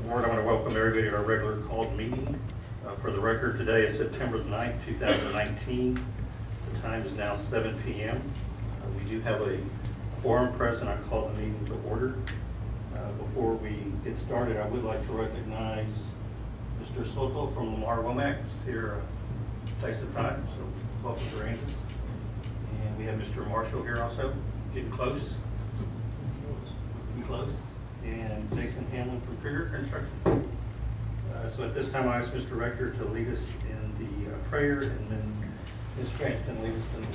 Board, I want to welcome everybody to our regular called meeting. For the record, today is September the 9th, 2019. The time is now 7 p.m. We do have a quorum present. I call the meeting to order. Before we get started, I would like to recognize Mr. Soto from Lamar Womack here. Takes the time, so welcome to Randis. And we have Mr. Marshall here also, getting close. And Jason Hamlin from Krieger Construction. So at this time, I ask Mr. Rector to lead us in the prayer, and then Ms. Grant can lead us in the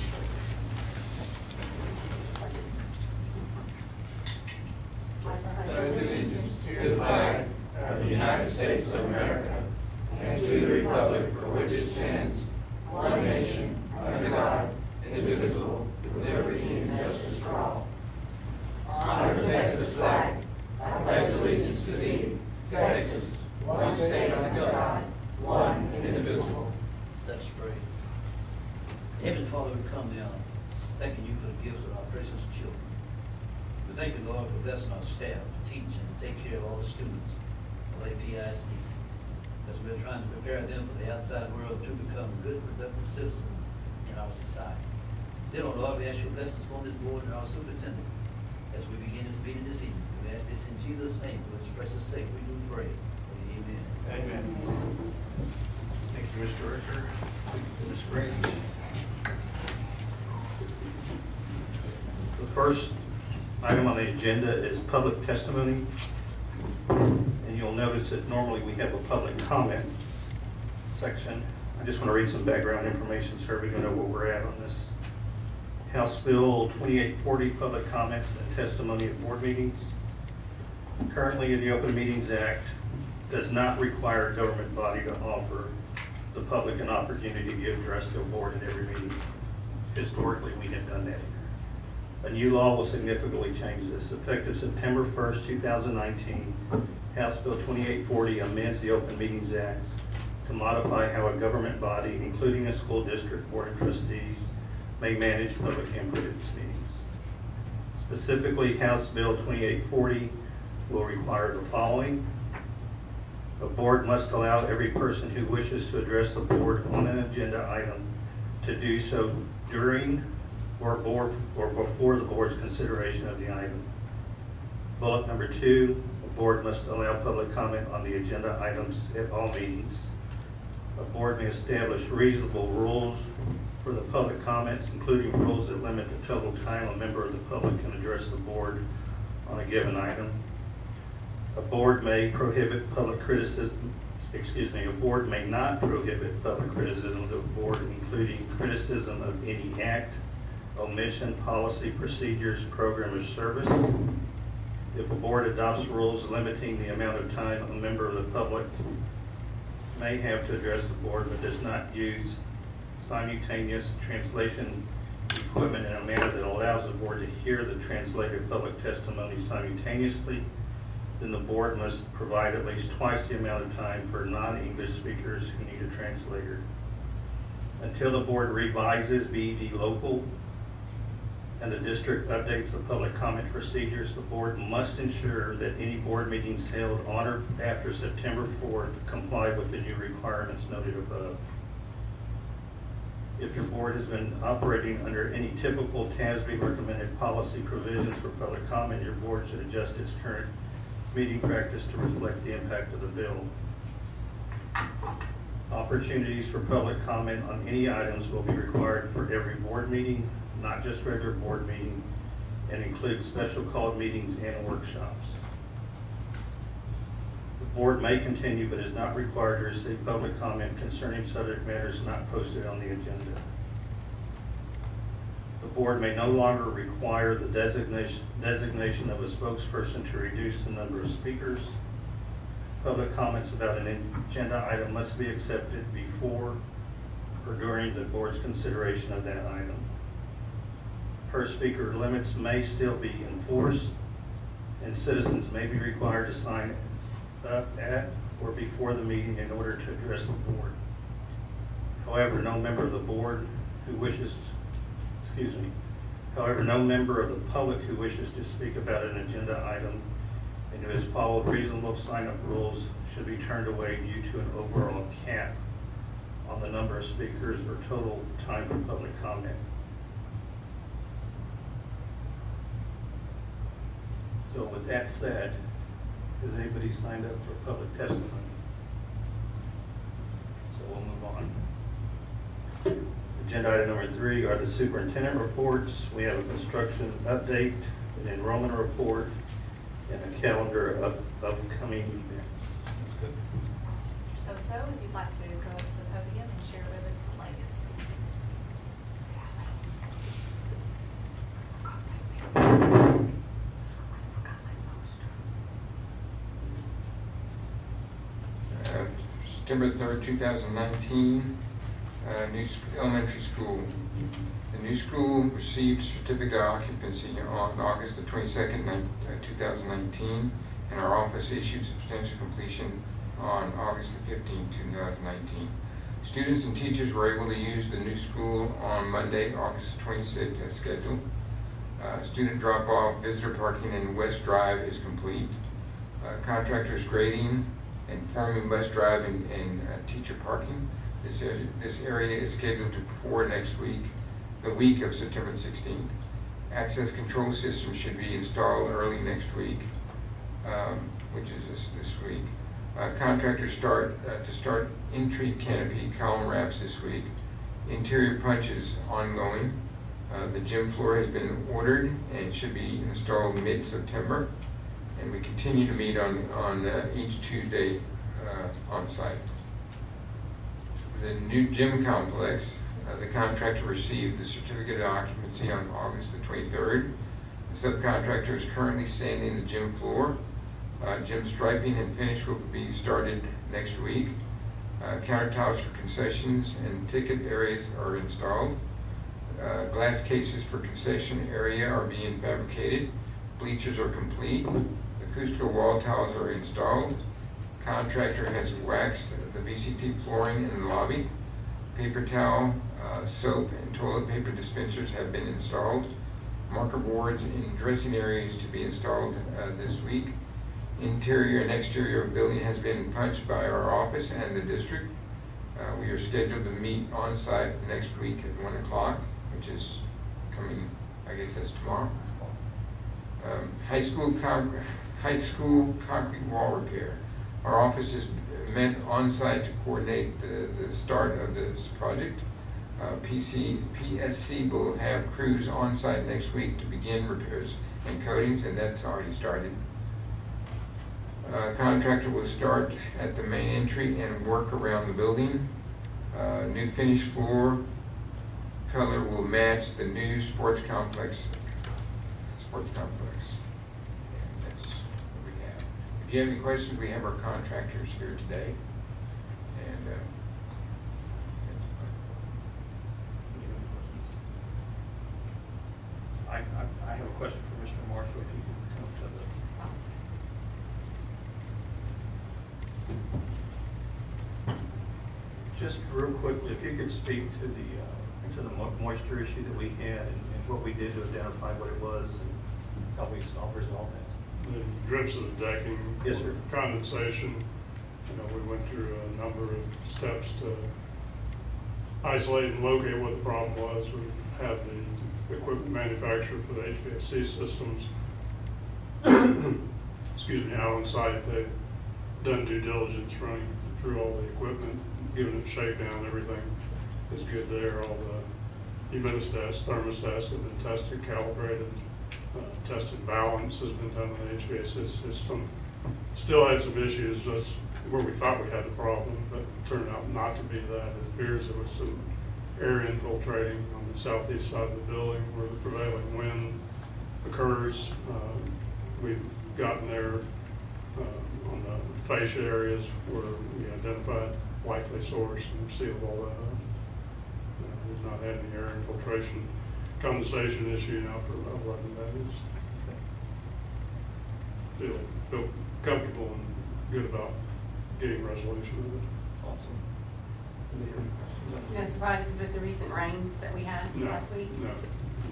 pledge. Allegiance to the flag of the United States of America and to the republic for which it stands, one nation, under God, indivisible, with liberty and justice for all. Honor the Texas flag. I pledge allegiance to thee, Texas, one state under God, one indivisible. Let us pray. Heavenly Father, we come now thanking you for the gifts of our precious children. We thank you, Lord, for blessing our staff to teach and to take care of all the students of APIC, as we're trying to prepare them for the outside world to become good, productive citizens in our society. Then, oh Lord, we ask your blessings upon this board and our superintendent as we begin this meeting this evening. We ask this in Jesus' name, for his precious sake, we do pray. Amen. Amen. Thank you, Mr. Rector. Ms. Grant. The first item on the agenda is public testimony. And you'll notice that normally we have a public comment section. I just want to read some background information so everybody know where we're at on this. House Bill 2840, public comments and testimony at board meetings. Currently in the Open Meetings Act, does not require a government body to offer the public an opportunity to address the board at every meeting. Historically, we have done that here. A new law will significantly change this. Effective September 1st, 2019, House Bill 2840 amends the Open Meetings Act to modify how a government body, including a school district board of trustees, may manage public input at its meetings. Specifically, House Bill 2840 will require the following. The board must allow every person who wishes to address the board on an agenda item to do so during or before the board's consideration of the item. Bullet number 2, the board must allow public comment on the agenda items at all meetings. The board may establish reasonable rules for the public comments, including rules that limit the total time a member of the public can address the board on a given item. A board may prohibit public criticism, a board may not prohibit public criticism of the board, including criticism of any act, omission, policy, procedures, program, or service. If a board adopts rules limiting the amount of time a member of the public may have to address the board but does not use simultaneous translation equipment in a manner that allows the board to hear the translated public testimony simultaneously, then the board must provide at least twice the amount of time for non-English speakers who need a translator. Until the board revises BED local and the district updates the public comment procedures, the board must ensure that any board meetings held on or after September 4th comply with the new requirements noted above. If your board has been operating under any typical TASB recommended policy provisions for public comment, your board should adjust its current meeting practice to reflect the impact of the bill. Opportunities for public comment on any items will be required for every board meeting, not just regular board meeting, and include special called meetings and workshops. The board may continue but is not required to receive public comment concerning subject matters not posted on the agenda. The board may no longer require the designation of a spokesperson to reduce the number of speakers. Public comments about an agenda item must be accepted before or during the board's consideration of that item. Per speaker limits may still be enforced, and citizens may be required to sign up at or before the meeting in order to address the board. However, no member of the board who wishes, no member of the public who wishes to speak about an agenda item And if it's followed, reasonable sign-up rules should be turned away due to an overall cap on the number of speakers or total time for public comment. So with that said, has anybody signed up for public testimony? So we'll move on. Agenda item number 3 are the superintendent reports. We have a construction update, an enrollment report, and a calendar of upcoming events. That's good. Mr. Soto, if you'd like to go up to the podium and share with us the latest. September 3rd, 2019, elementary school. The new school received certificate of occupancy on August the 22nd, 2019, and our office issued substantial completion on August the 15th, 2019. Students and teachers were able to use the new school on Monday, August the 26th as scheduled. Student drop-off, visitor parking in West Drive is complete. Contractors grading and forming bus drive and teacher parking. This area is scheduled to pour next week, the week of September 16th. Access control system should be installed early next week, which is this week. Contractors start in-tree canopy column wraps this week. Interior punch is ongoing. The gym floor has been ordered and should be installed mid-September. And we continue to meet on each Tuesday on site. The new gym complex, the contractor received the certificate of occupancy on August the 23rd. The subcontractor is currently sanding the gym floor. Gym striping and finish will be started next week. Countertops for concessions and ticket areas are installed. Glass cases for concession area are being fabricated. Bleachers are complete. Acoustical wall tiles are installed. Contractor has waxed the VCT flooring in the lobby. Paper towel, soap, and toilet paper dispensers have been installed. Marker boards in dressing areas to be installed this week. Interior and exterior of building has been punched by our office and the district. We are scheduled to meet on site next week at 1 o'clock, which is coming, I guess that's tomorrow. High school concrete wall repair. Our office is met on site to coordinate the start of this project. PSC will have crews on site next week to begin repairs and coatings, and that's already started. Contractor will start at the main entry and work around the building. New finished floor color will match the new sports complex. And that's what we have. If you have any questions, we have our contractors here today. And I have a question for Mr. Marshall, if you can come to the. Just real quickly, if you could speak to the moisture issue that we had and what we did to identify what it was and how we solved resolve that. The drips of the decking. Yes, sir. Condensation. We went through a number of steps to isolate and locate what the problem was. We've had the equipment manufacturer for the HVAC systems excuse me, out on site. They've done due diligence running through all the equipment, giving it shakedown. Everything is good there. All the humidistats, thermostats have been tested, calibrated, tested balance has been done in the HVAC system. Still had some issues just where we thought we had the problem, but it turned out not to be that. It appears there was some air infiltrating on the southeast side of the building where the prevailing wind occurs. We've gotten there on the fascia areas where we identified likely source and sealed all that up. We've not had any air infiltration condensation issue now for about 11 days. Feel comfortable and good about getting resolution of it. Awesome. No surprises with the recent rains that we had last week?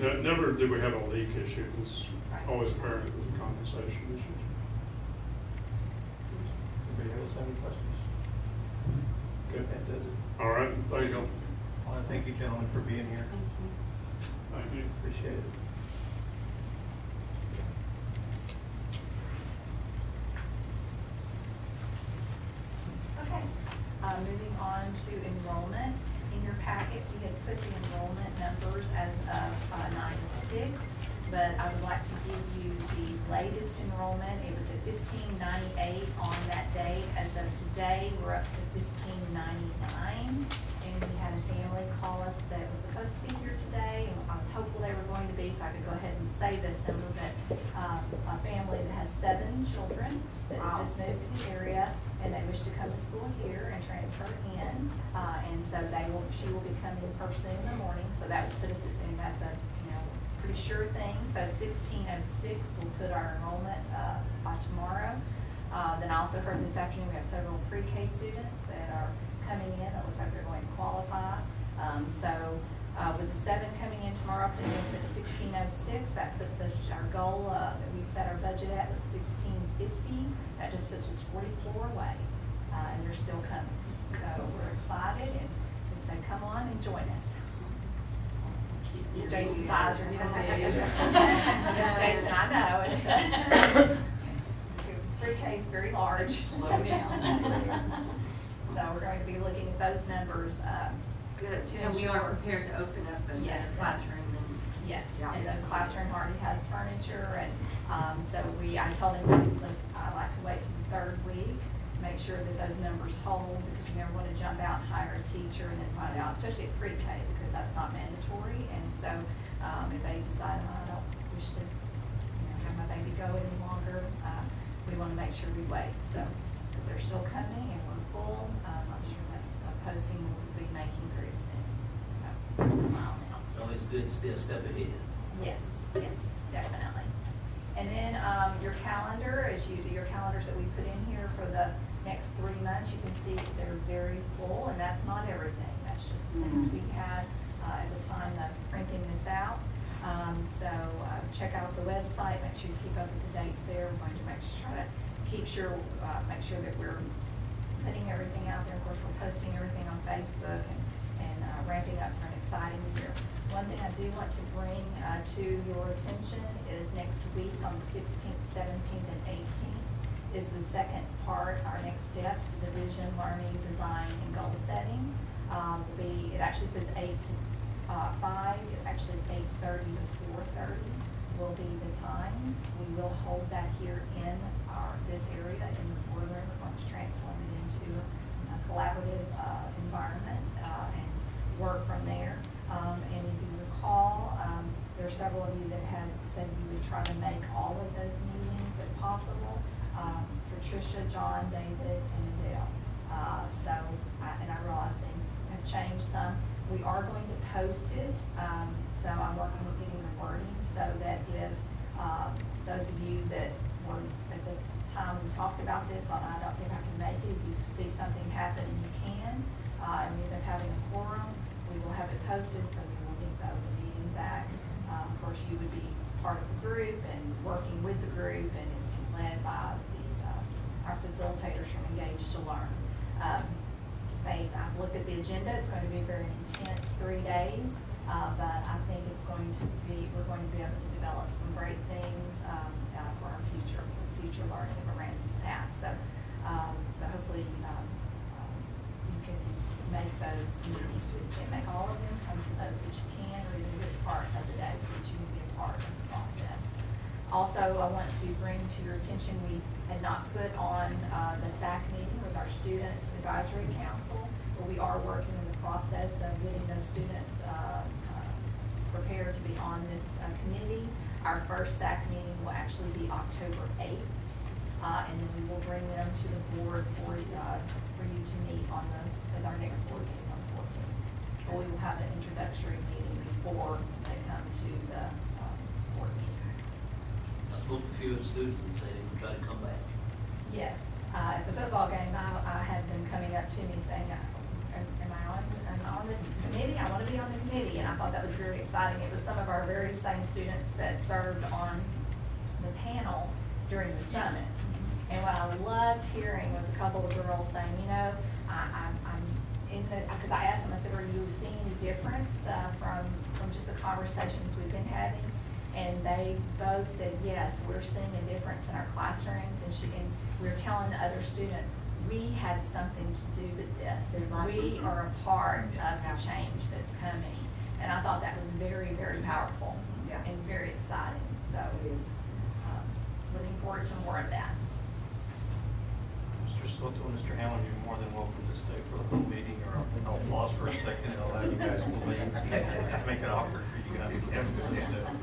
No. Never did we have a leak issue. It's Right. always apparent it was a condensation issue. All right, thank you. I want to thank you gentlemen for being here. Thank you. Appreciate it. Okay, moving on to enrollment. In your packet, you had put the enrollment numbers as of 9/6, but I would like to give you the latest enrollment. It was at 1598 on that day. As of today, we're up to 1599. And we had a family call us that was supposed to be here today, and I was hopeful they were going to be, so I could go ahead and say this number, but a family that has 7 children that has just moved to the area, and they wish to come to school here and transfer in, and so she will be coming first thing in the morning, so that would put us, and that's a, pretty sure thing. So 1606 will put our enrollment by tomorrow. Then I also heard this afternoon we have several pre-K students that are coming in. It looks like they're going to qualify. With the 7 coming in tomorrow, putting us at 1606, that puts us, our goal that we set our budget at was 1650. That just puts us 44 away, and they're still coming. So we're excited, and just say, come on and join us. Jason's eyes are getting big. Yes, Jason, I know. Pre-K is very large. Slow down. So we're going to be looking at those numbers. Good. To And we are ensure- prepared to open up a Yes. classroom and. Yes, Yeah. and the classroom already has furniture, and so I told him, I like to wait till the 3rd week, make sure that those numbers hold, because you never want to jump out and hire a teacher and then find out, especially at pre-K, because that's not mandatory. And so if they decide, I don't wish to have my baby go any longer, we want to make sure we wait. So since they're still coming and we're full, I'm sure that's a posting we'll be making very soon. So smile now. It's always good to stay a step ahead. Yes, definitely. And then your calendar, your calendars that we put in here for the next 3 months, you can see they're very full, and that's not everything. That's just the things we had at the time of printing this out. So check out the website, make sure you keep up with the dates there. We're going to make sure that we're putting everything out there. Of course, we're posting everything on Facebook and ramping up for an exciting year. One thing I do want to bring to your attention is next week on the 16th, 17th, and 18th is the second part, our next steps to the vision, learning, design, and goal setting. It actually says 8 to 5. It actually is 8:30 to 4:30 will be the times. We will hold that here in this area in the boardroom. We're going to transform it into a collaborative environment and work from there. And if you recall, there are several of you that have said you would try to make all of those meetings if possible. Patricia, John, David, and Adele. And I realize things have changed some. We are going to post it, so I'm working with getting the wording so that if those of you that were at the time we talked about this, I don't think I can make it. If you see something happen and you can, and we end up having a quorum, we will have it posted so we will meet the Open Meetings Act. Of course, you would be part of the group and working with the group, and it's being led by our facilitators from Engage to Learn. I've looked at the agenda. It's going to be a very intense 3 days, but I think we're going to be able to develop some great things for our future learning of Aransas Pass. So hopefully you can make those meetings. You can't make all of them. Come to those that you can, or even a good part of the day so that you can be a part of the process. Also, I want to bring to your attention, we had not put on the SAC meeting with our Student Advisory Council, but we are working in the process of getting those students prepared to be on this committee. Our first SAC meeting will actually be October 8th, and then we will bring them to the board for you to meet at our next board meeting on the 14th. But we will have an introductory meeting before they come to the board meeting. I spoke to a few of the students and said they would try to come back. Yes. At the football game, I had them coming up to me saying, am I on the committee? I want to be on the committee. And I thought that was very exciting. It was some of our very same students that served on the panel during the summit. And what I loved hearing was a couple of girls saying, I'm because I asked them, I said, are you seeing any difference from just the conversations we've been having? And they both said, yes, we're seeing a difference in our classrooms, and we're telling the other students, we had something to do with this. We are a part of the change that's coming. And I thought that was very, very powerful and very exciting. So looking forward to more of that. Mr. Soto, Mr. Hamlin, you're more than welcome to stay for the whole meeting, or I'll pause for a second and allow you guys to leave. Make it awkward for you guys to have to stand up.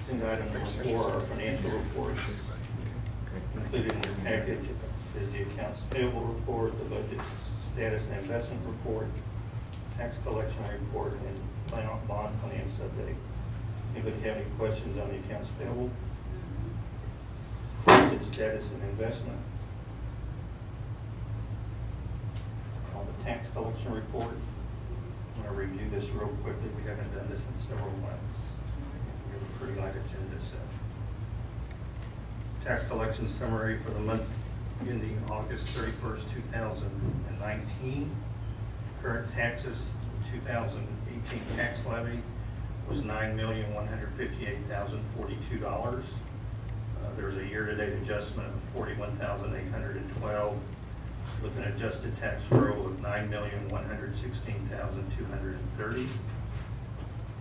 Agenda item number 4, our financial report. Included in your package is the accounts payable report, the budget status and investment report, tax collection report, and bond finance update. Anybody have any questions on the accounts payable? Budget status and investment? On the tax collection report, I'm going to review this real quickly. We haven't done this in several months. We have a pretty light agenda set. Tax collection summary for the month ending August 31st, 2019. Current taxes, 2018 tax levy was $9,158,042. There's a year-to-date adjustment of $41,812 with an adjusted tax roll of $9,116,230.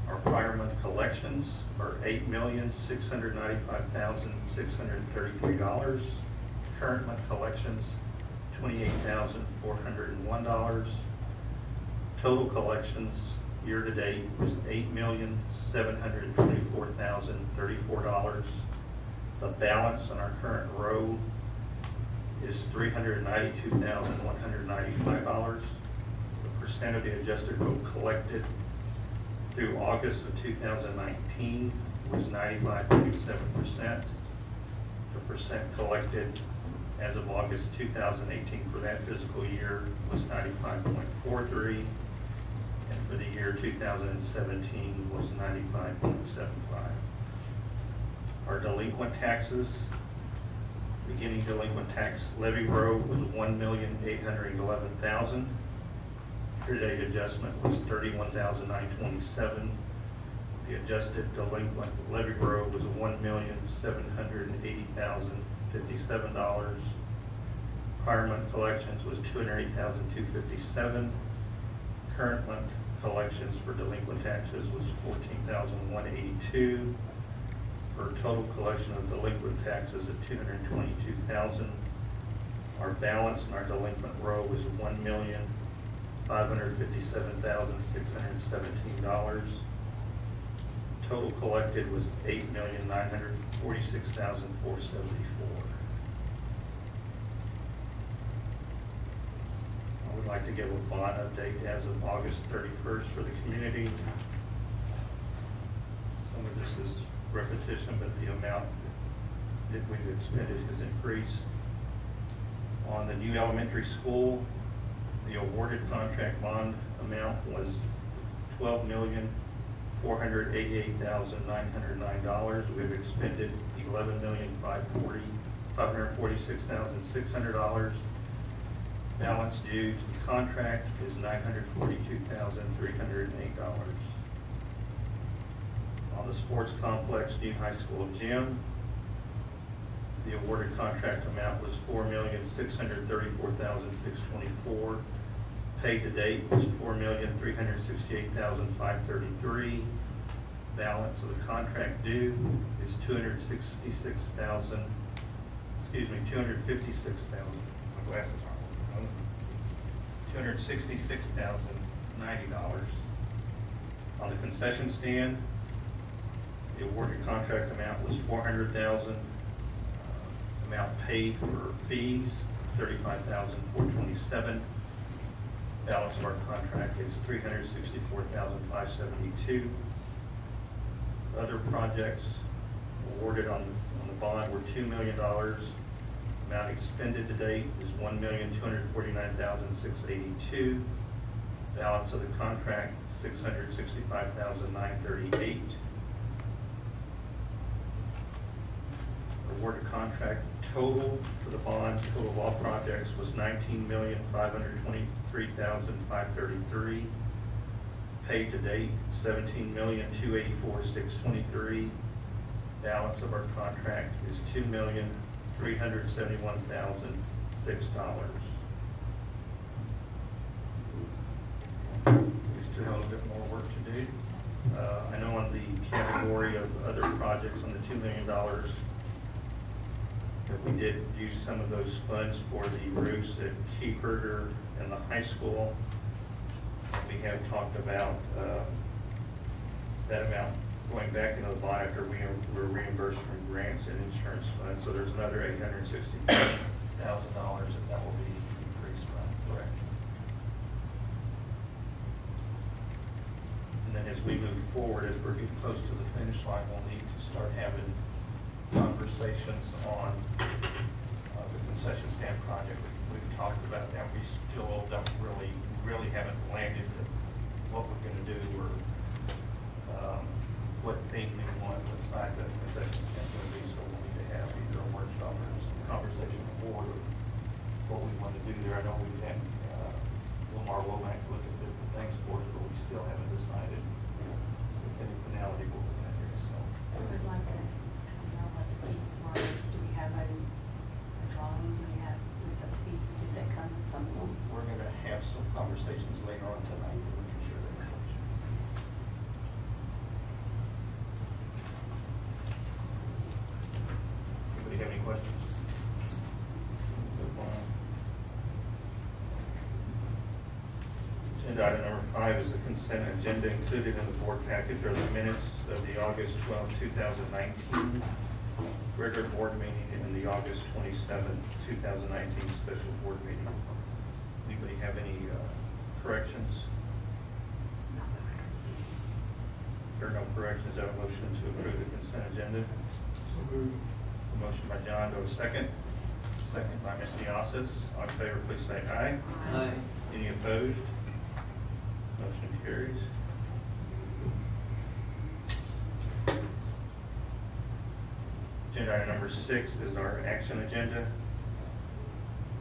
Our prior month collections are $8,695,633. Current month collections, $28,401. Total collections year-to-date was $8,724,034. The balance on our current row is $392,195. The percent of the adjusted row collected through August of 2019 was 95.7%. The percent collected as of August 2018 for that fiscal year was 95.43%, and for the year 2017 was 95.75%. Our delinquent taxes, beginning delinquent tax levy row was $1,811,000. Year-to-date adjustment was $31,927. The adjusted delinquent levy row was $1,780,057. Prior month collections was $208,257. Current month collections for delinquent taxes was $14,182. For a total collection of delinquent taxes of $222,000. Our balance in our delinquent row was $1,557,617. Total collected was $8,946,474. I would like to give a bond update as of August 31st for the community. Some of this is repetition, but the amount that we've expended has increased. On the new elementary school, the awarded contract bond amount was $12,488,909. We've expended $11,546,600. Balance due to the contract is $942,308. On the sports complex, new high school gym, the awarded contract amount was $4,634,624. Paid to date was $4,368,533. Balance of the contract due is $256,000. My glasses aren't working. $266,090. On the concession stand, the awarded contract amount was $400,000. Amount paid for fees, $35,427. Balance of our contract is $364,572. Other projects awarded on the bond were $2 million. Amount expended to date is $1,249,682. Balance of the contract, $665,938. Awarded contract total for the bonds, total of all projects was $19,523,533. Paid to date, $17,284,623. Balance of our contract is $2,371,006. We still have a bit more work to do. I know on the category of other projects on the $2 million, that we did use some of those funds for the roofs at Keyberger and the high school. We have talked about that amount going back into the bond after we were reimbursed from grants and insurance funds. So there's another $860,000 that will be increased by, correct? And then as we move forward, as we're getting close to the finish line, we'll need to start having conversations on the concession stand project. We've talked about that. We still don't really haven't landed what we're going to do or what theme we want, what side the concession stand is going to be. So we need to have either a workshop or some conversation forward of what we want to do there. I know we've had Lamar Womack look at different things for us, but we still haven't decided with any finality what we're going to do. So I would like to know what the fees were. Do we have a drawing? Do we have, with the fees, did they come in some of them? we're going to have some conversations later on tonight that we can share that information. Anybody have any questions? Agenda item number 5 is the consent agenda. Included in the board package are the minutes of the August 12, 2019 regular board meeting and the August 27, 2019 special board meeting. Anybody have any corrections? Not that I can see. If there are no corrections, I have a motion to approve the consent agenda. A motion by John, do I have a second? Second by Ms. Diossis. All in favor, please say aye. Aye. Any opposed? Motion carries. Agenda item number 6 is our action agenda.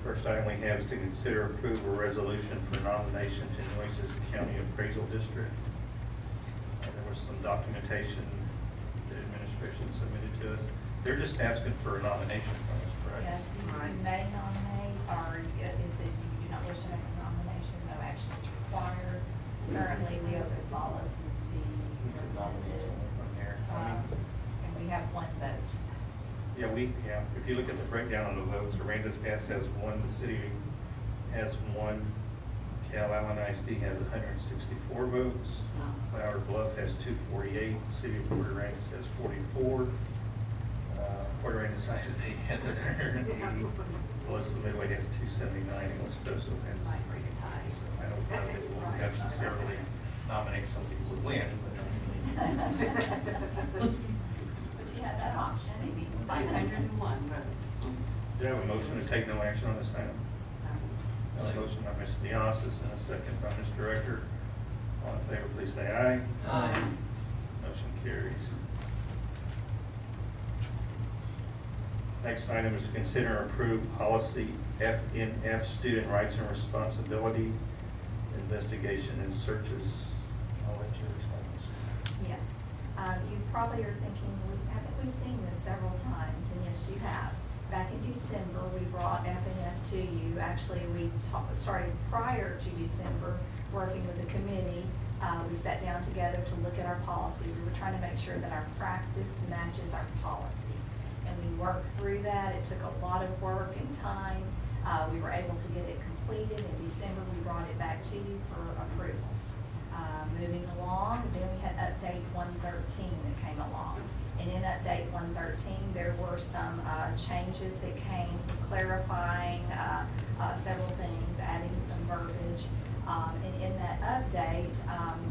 First item we have is to consider approval resolution for nomination to Nueces County Appraisal District. There was some documentation the administration submitted to us. They're just asking for a nomination from us, correct? Yes, you may nominate, or it says you do not wish to make a nomination, no action is required. Currently, Leo Gonzalez is the Nomination representative, from there. and we have one vote. Yeah, if you look at the breakdown on the votes, Aranda's Pass has 1, the city has 1, Cal Allen ISD has 164 votes, Flower Bluff has 248, City of Port Aransas has 44, Port Aransas ISD has 180, Melissa Midway has 279, and West Joseph has. Might break a tie. So I don't know that we'll necessarily nominate somebody who would win, but. But you have that option if you. 501 votes. Do you have a motion to take no action on this item? I have a motion by Ms. Diossis and a second by Mr. Director. All in favor, please say aye. Aye. Motion carries. Next item is to consider and approve policy FNF, student rights and responsibility, investigation and searches. I'll let you explain this. Yes. You probably are thinking, haven't we seen this several times? And yes, you have. Back in December, we brought FNF to you. Actually, we started prior to December, working with the committee. We sat down together to look at our policy. We were trying to make sure that our practice matches our policy. And we worked through that. It took a lot of work and time. We were able to get it completed. In December, we brought it back to you for approval. Moving along, then we had update 113 that came along. And in update 113, there were some changes that came, clarifying several things, adding some verbiage. And in that update, and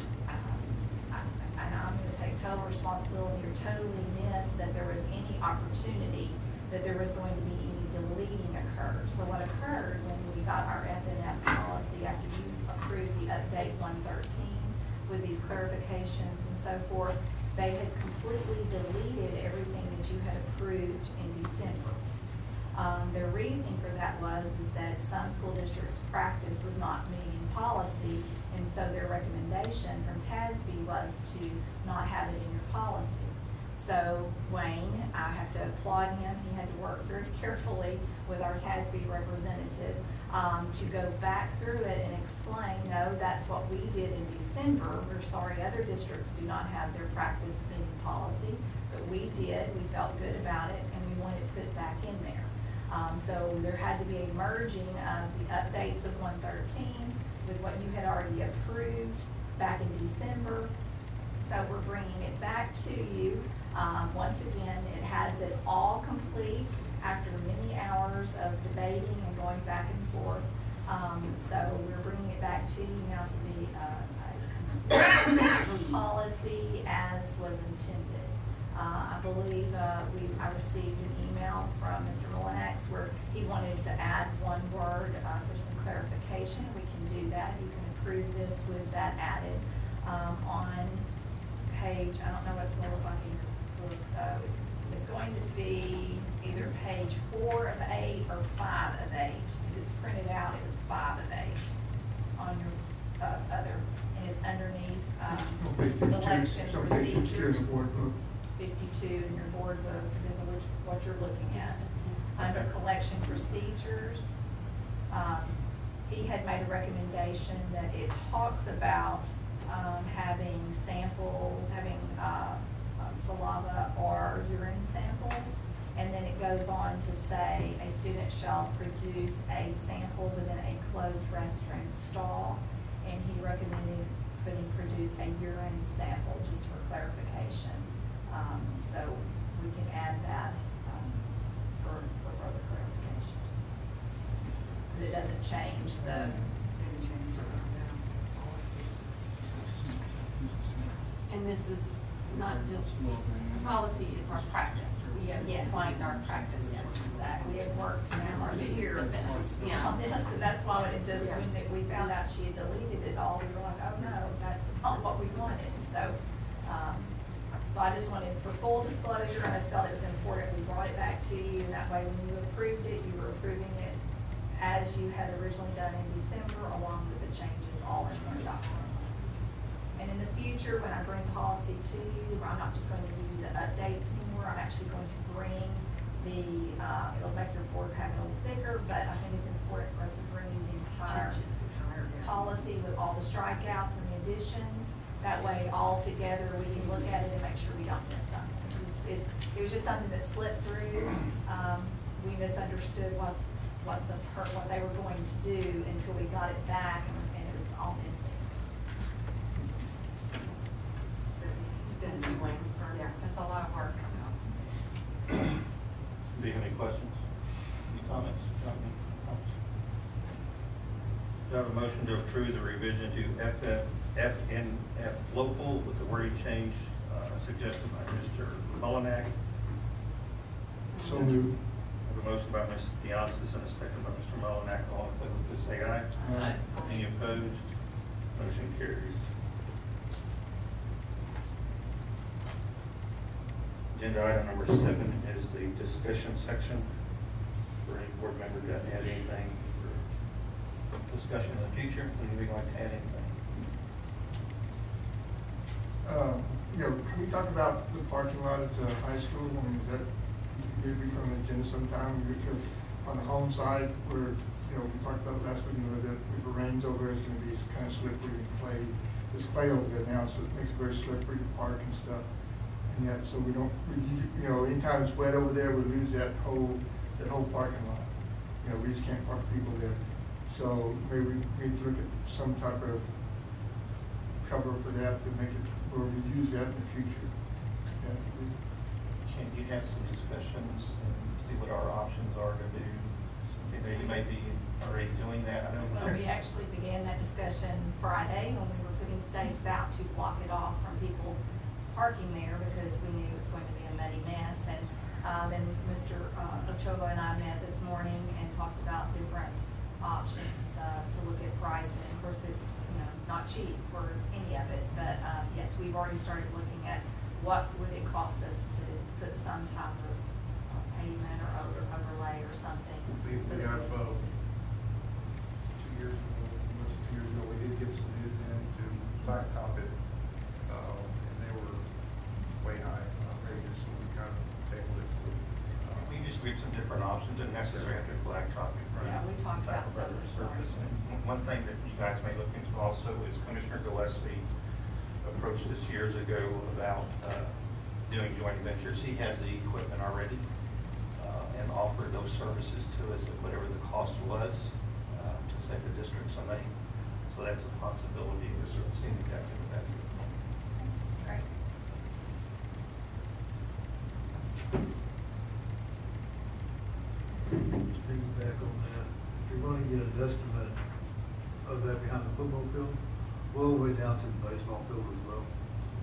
I'm going to take total responsibility or totally miss that there was any opportunity that there was going to be any deleting occurred. So what occurred when we got our FNF policy after you approved the update 113 with these clarifications and so forth, they had completely deleted everything that you had approved in December. Their reasoning for that is that some school districts' practice was not meeting policy, and so their recommendation from TASB was to not have it in your policy. So Wayne, I have to applaud him, he had to work very carefully with our TASB representative to go back through it and explain, no, that's what we did in December. We're sorry other districts do not have their practice meeting policy, but we did, we felt good about it, and we wanted to put it back in there. So there had to be a merging of the updates of 113 with what you had already approved back in December. So we're bringing it back to you. Once again, it has it all complete after many hours of debating and going back and forth. So we're bringing it back to you now to be a policy as was intended. I believe I received an email from Mr. Mullinex where he wanted to add one word for some clarification. We can do that. You can approve this with that added on page, I don't know what it's going to look like in your book, though. It's going to be either page 4 of 8 or 5 of 8. If it's printed out, it was 5 of 8 on your other, and it's underneath election procedures. 52 in your board book, depends on what you're looking at. Under collection procedures, he had made a recommendation that it talks about having samples, having saliva or urine samples, and then it goes on to say a student shall produce a sample within a closed restroom stall, and he recommended produce a urine sample just for clarification. So we can add that for further clarification. But it doesn't change the. And this is not just policy, it's our practice. We have defined our practice. Yes, that we have worked now for a year on Yeah. this, so that's why when it did, when we found out she had deleted it all, we were like, oh no, that's not what we wanted. So, so I just wanted, for full disclosure, I just felt it was important, we brought it back to you, and that way when you approved it, you were approving it as you had originally done in December, along with the changes all in one document. And in the future, when I bring policy to you, I'm not just going to give you the updates anymore, I'm actually going to bring the, it'll make your board have it a little thicker, but I think it's important for us to bring you the entire policy with all the strikeouts and the additions. That way, all together, we can look at it and make sure we don't miss something. It was just something that slipped through. We misunderstood what they were going to do until we got it back, and it was all missing. Yeah, that's a lot of work. Do you have any questions? Any comments? Do I have a motion to approve the revision to FNF local with the wording change suggested by Mr. Mullinex? So moved. I have a motion by Ms. Diasis and a second by Mr. Mullinex. All in favor, please say aye. Aye. Any opposed? Motion carries. Agenda item number 7 is the discussion section. For any board member to add anything for discussion in the future, would you like to add anything? Can we talk about the parking lot at the high school? I mean, that maybe from the agenda sometime, because on the home side, where, we talked about last week, that if it rains over, it's gonna be kind of slippery and clay. There's clay over there now, so it makes it very slippery to park and stuff. And that, so we don't, anytime it's wet over there, we lose that whole parking lot. We just can't park people there. So maybe we need to look at some type of cover for that to make it, where we use that in the future. Can you have some discussions and see what our options are to do? You may be already doing that. I don't know. Well, we actually began that discussion Friday when we were putting stakes out to block it off from people parking there, because we knew it was going to be a muddy mess. And Mr. Ochoa and I met this morning and talked about different options to look at price. And of course, it's not cheap for any of it, but yes, we've already started looking at what would it cost us to put some type of pavement or overlay or something option, doesn't necessarily have to be blacktop. Yeah, we talked about some Type of this other surface. morning. And one thing that you guys may look into also is Commissioner Gillespie approached us years ago about doing joint ventures. He has the equipment already and offered those services to us at whatever the cost was to save the district some money. So that's a possibility. We're sort of seeing exactly what that is. Great. Speaking back on that, if you're gonna get an estimate of that behind the football field, go all the way down to the baseball field as well.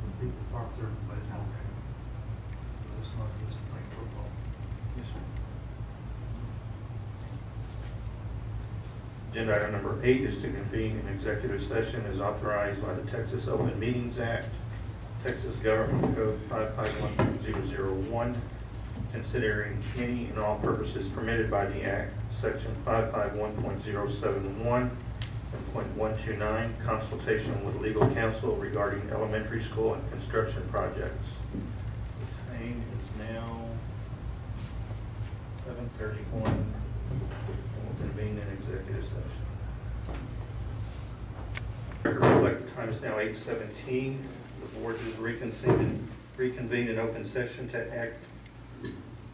When people park there for baseball game. So it's not just like football. Yes, sir. Agenda item number 8 is to convene an executive session as authorized by the Texas Open Meetings Act, Texas Government Code 551001, considering any and all purposes permitted by the Act, Section 551.071 and .129, consultation with legal counsel regarding elementary school and construction projects. The time is now 7:31, and we'll convene an executive session. Reflect the time is now 8:17. The board is reconvened in open session to act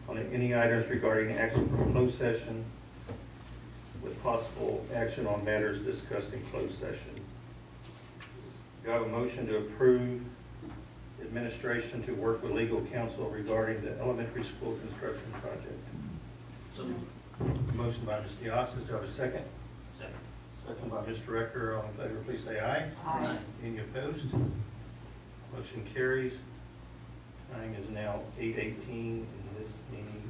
on any items regarding action from closed session with possible action on matters discussed in closed session. Do I have a motion to approve administration to work with legal counsel regarding the elementary school construction project? So, Motion by Ms. Diostas. Do I have a second? second. Second by Mr. Rector. All in favor, please say aye. Aye. Any opposed? Motion carries. Time is now 8:18, and this meeting